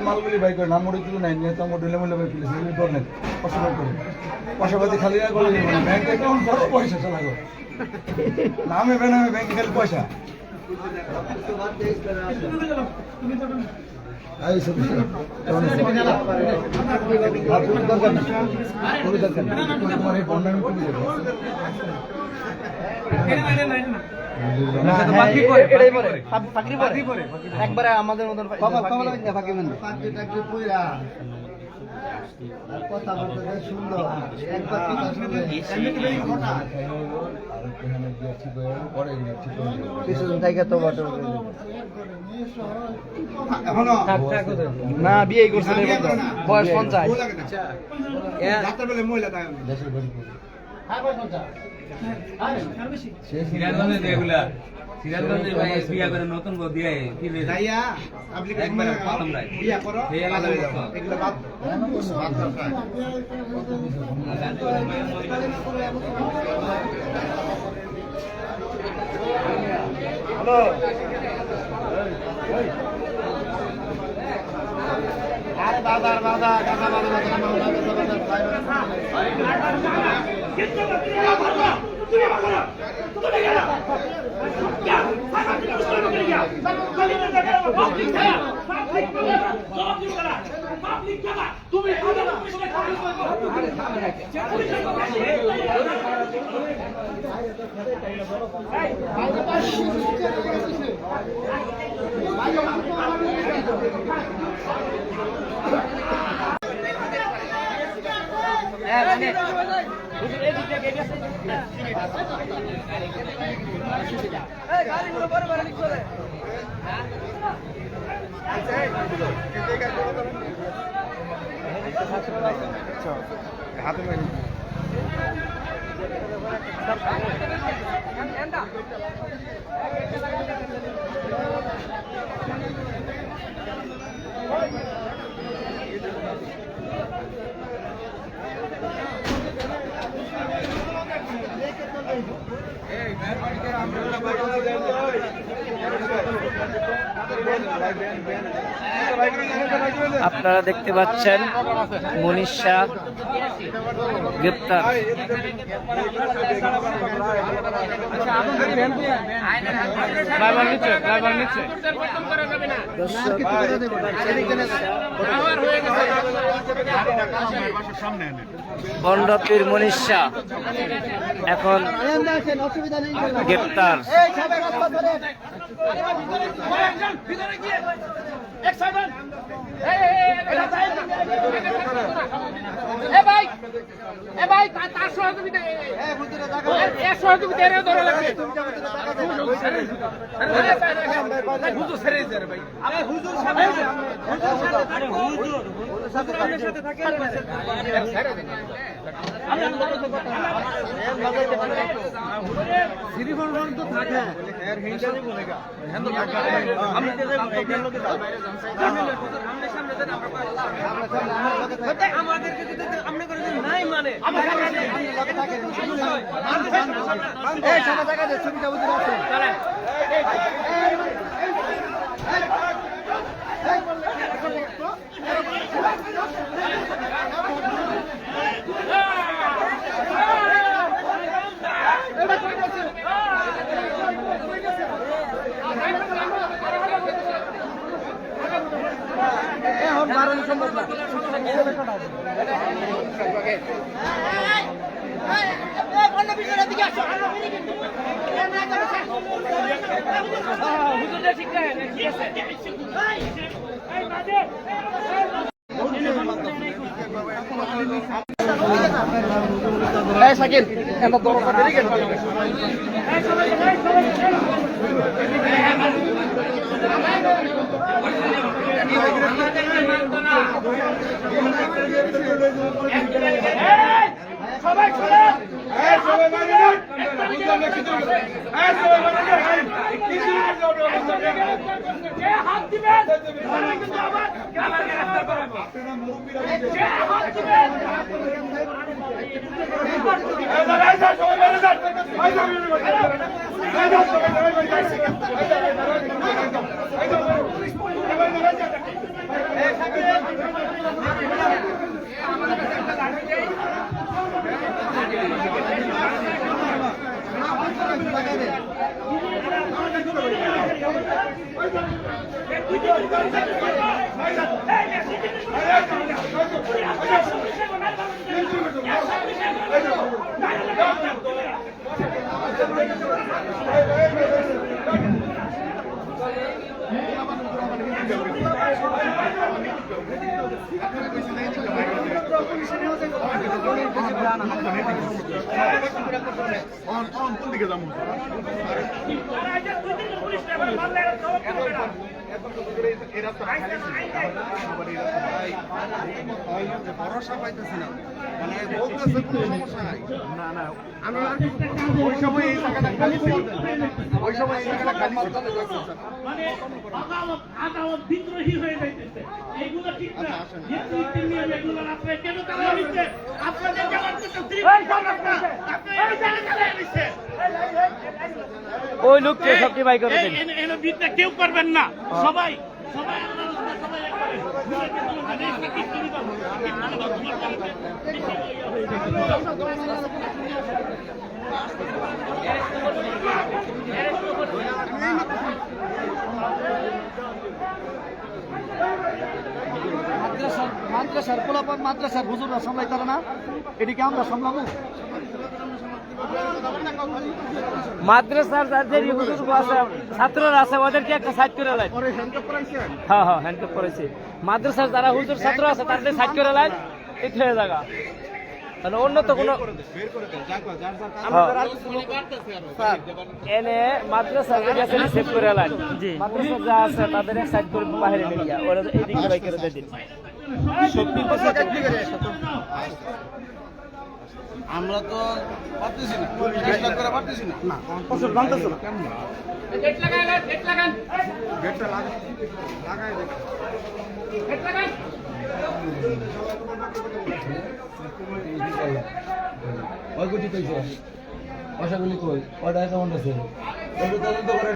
মালগুলি by করে নাম model নাই নেতা মডেলে মূল্য বাই ফেলেছে এগুলি ধরনের অসুবিধা করে পয়সাপাতি খালি না করে ব্যাংক অ্যাকাউন্ট বড় পয়সা চলা গো নামে বেনামে ব্যাংকে খালি পয়সা এই সব তোমার এই বন্ডামি করে দেবো একবারে আমাদের মতন কথাবার্তা সুন্দর একবার না বিয়ে করছে বয়স 50 সিরাজগঞ্জে ভাই বিয়া করে নতুন বউ দিয়ে কি রে যাইয়া একবার প্রথম রাত বিয়া করো এই আলাদা এগুলা বাদ হ্যালো আরে বাজার বাজার কাকা বাজার আপনারা দেখতে পাচ্ছেন মনীষা গ্রেপ্তার। বন্ডপীর মনীষা এখন গ্রেপ্তার। সাকিব ভরসা পাইতেছি না মানে বলতেছে কোনো সমস্যা নাই না না আমি ওই সময় এই জায়গাটা খালি ছিল ওই সময় এই জায়গাটা খালি ছিল মানে আদালত বিদ্রোহী হয়ে যাইতেছে এইগুলো ঠিক না যেহেতু নিয়ম এগুলো আপনারা কেন তারা নিচ্ছে আপনাদের জামাত করতে আপনি এই জায়গায় নিচ্ছে ওই লোককে সবটি বাই করে দেন। এনে বিদ্যা কেউ করবেন না সবাই সবাই সবাই একবারে ঘুরে কিন্তু মানে কি করি দাও মাদ্রাসার পোলাপান মাদ্রাসার হুজুররা সামলাইতারে না এটিকে আমরা সামলাবো মাদ্রাসার যাদের হুজুর আছে ছাত্ররা আছে ওদেরকে একটা সাইড করে লাইন। হ্যাঁ হ্যাঁ হ্যান্ড করেছে। মাদ্রাসার যারা হুজুর ছাত্র আছে তাদের সাইড করে লাইন ঠিক হয়ে জায়গা মানে অন্য তো কোনো এনে মাদ্রাসা সেভ করে লাইন মাদ্রাসা যা আছে তাদের এক সাইড করে বাইরে নিয়ে যা ওরা এইদিকে বাই করে দিন। আমরা তো পারতেছি না চেষ্টা করে পারতেছি না না ফসল বানতেছে না গেট লাগান গেটটা লাগাই দেখ গেট লাগান ওই কোটি কইছে আশা করি কই ওটা কেমন আছে ওটা তদন্ত করে